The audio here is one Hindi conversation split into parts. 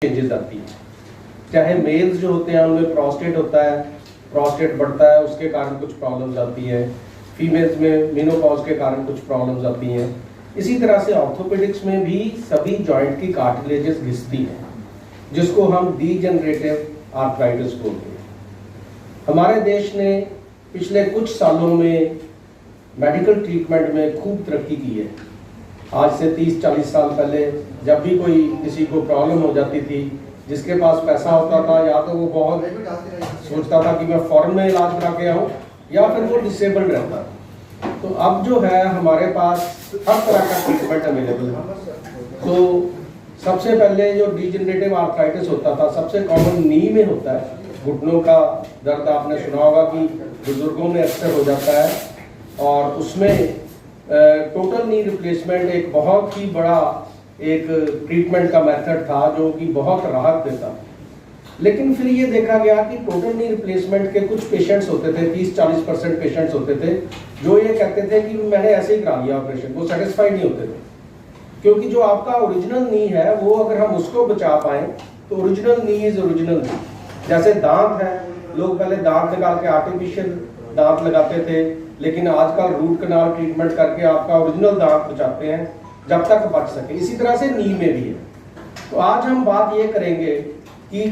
चेंजेस आती है। चाहे मेल्स जो होते हैं उनमें प्रोस्टेट होता है, प्रोस्टेट बढ़ता है, उसके कारण कुछ प्रॉब्लम्स आती है। फीमेल्स में मेनोपॉज के कारण कुछ प्रॉब्लम्स आती हैं। इसी तरह से ऑर्थोपेडिक्स में भी सभी जॉइंट की कार्टिलेजेस घिसती हैं, जिसको हम डीजनरेटिव आर्थराइटिस बोलते हैं। हमारे देश ने पिछले कुछ सालों में मेडिकल ट्रीटमेंट में खूब तरक्की की है। आज से 30-40 साल पहले जब भी कोई किसी को प्रॉब्लम हो जाती थी, जिसके पास पैसा होता था या तो वो बहुत सोचता था कि मैं फॉरेन में इलाज करा के आऊँ, या फिर वो डिसेबल्ड रहता था। तो अब जो है हमारे पास हर तरह का ट्रीटमेंट अवेलेबल है। तो सबसे पहले जो डीजनरेटिव आर्थराइटिस होता था, सबसे कॉमन नी में होता है। घुटनों का दर्द आपने सुना होगा कि बुजुर्गों में अक्सर हो जाता है, और उसमें टोटल नी रिप्लेसमेंट एक बहुत ही बड़ा एक ट्रीटमेंट का मेथड था जो कि बहुत राहत देता। लेकिन फिर ये देखा गया कि टोटल नी रिप्लेसमेंट के कुछ पेशेंट्स होते थे, 30-40% पेशेंट्स होते थे जो ये कहते थे कि मैंने ऐसे ही करा लिया ऑपरेशन, वो सेटिस्फाइड नहीं होते थे। क्योंकि जो आपका ओरिजिनल नी है वो अगर हम उसको बचा पाए तो ओरिजिनल नी इज ओरिजिनल नी। जैसे दांत है, लोग पहले दांत निकाल के आर्टिफिशियल दांत लगाते थे, लेकिन आजकल रूट कनाल ट्रीटमेंट करके आपका ओरिजिनल दांत बचाते हैं जब तक बच सके। इसी तरह से नी में भी है। तो आज हम बात ये करेंगे कि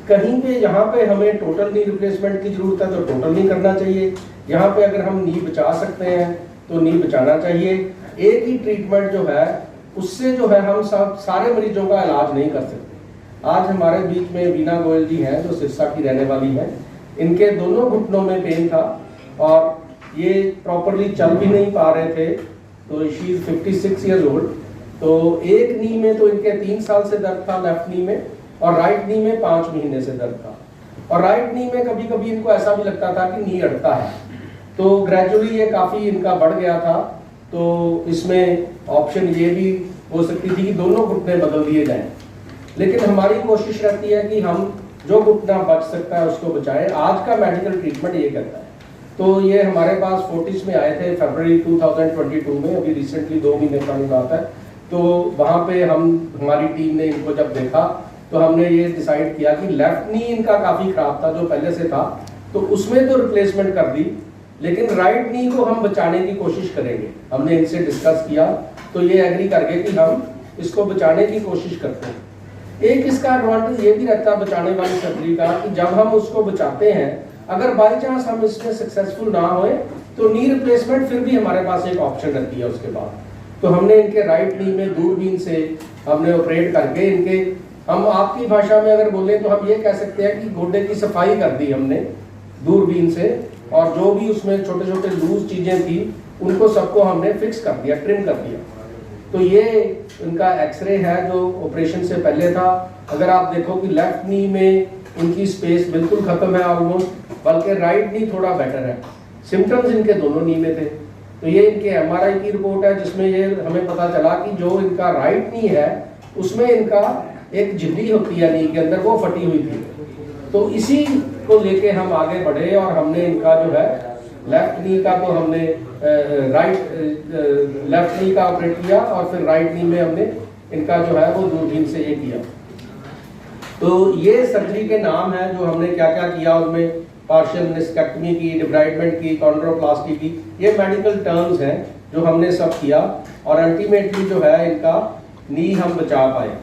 कहीं पे जहाँ पे हमें टोटल नी रिप्लेसमेंट की जरूरत है तो टोटल नी करना चाहिए, यहाँ पे अगर हम नी बचा सकते हैं तो नी बचाना चाहिए। एक ही ट्रीटमेंट जो है उससे जो है हम सब सारे मरीजों का इलाज नहीं कर सकते। आज हमारे बीच में वीना गोयल जी हैं जो सिरसा की रहने वाली हैं। इनके दोनों घुटनों में पेन था और ये प्रॉपरली चल भी नहीं पा रहे थे। तो शी इज 56 ईयर्स ओल्ड। तो एक नी में तो इनके 3 साल से दर्द था लेफ्ट नी में, और राइट नी में 5 महीने से दर्द था। और राइट नी में कभी कभी इनको ऐसा भी लगता था कि नी अड़ता है। तो ग्रेजुअली ये काफ़ी इनका बढ़ गया था। तो इसमें ऑप्शन ये भी हो सकती थी कि दोनों घुटने बदल दिए जाएं। लेकिन हमारी कोशिश रहती है कि हम जो घुटना बच सकता है उसको बचाएं। आज का मेडिकल ट्रीटमेंट ये करता है। तो ये हमारे पास फोर्टिस में आए थे फरवरी 2022 में, अभी रिसेंटली 2 महीने पुरानी बात है। तो वहाँ पे हमारी टीम ने इनको जब देखा तो हमने ये डिसाइड किया कि लेफ्ट नी इनका काफ़ी खराब था जो पहले से था, तो उसमें तो रिप्लेसमेंट कर दी, लेकिन राइट नी को हम बचाने की कोशिश करेंगे। हमने इनसे डिस्कस किया तो ये एग्री कर गए कि हम इसको बचाने की कोशिश करते हैं। एक इसका एडवांटेज ये भी रहता है बचाने वाली सर्जरी का कि जब हम उसको बचाते हैं, अगर बाई चांस हम इसमें सक्सेसफुल ना होए तो नी रिप्लेसमेंट फिर भी हमारे पास एक ऑप्शन रहती है उसके बाद। तो हमने इनके राइट नी में दूरबीन से हमने ऑपरेट करके इनके, हम आपकी भाषा में अगर बोलें तो हम ये कह सकते हैं कि गोड्डे की सफाई कर दी हमने दूरबीन से, और जो भी उसमें छोटे छोटे लूज चीज़ें थी उनको सबको हमने फिक्स कर दिया, ट्रिम कर दिया। तो ये इनका एक्सरे है जो ऑपरेशन से पहले था। अगर आप देखो कि लेफ्ट नी में इनकी स्पेस बिल्कुल खत्म है ऑलमोस्ट, बल्कि राइट नी थोड़ा बेटर है। सिम्टम्स इनके दोनों नी में थे। तो ये इनके MRI की रिपोर्ट है जिसमें ये हमें पता चला कि जो इनका राइट नी है उसमें इनका एक झिल्ली होती है नी के अंदर, वो फटी हुई थी। तो इसी को लेके हम आगे बढ़े और हमने इनका जो है लेफ्ट नी का तो हमने लेफ्ट नी का ऑपरेट किया, और फिर राइट नी में हमने इनका जो है वो दूरबीन से ये किया। तो ये सर्जरी के नाम है जो हमने क्या क्या किया उसमें, पार्शियल मेनिस्केक्टमी की, डिब्राइडमेंट की, कॉन्ड्रोप्लास्टी की, ये मेडिकल टर्म्स हैं जो हमने सब किया, और अल्टीमेटली जो है इनका नी हम बचा पाए।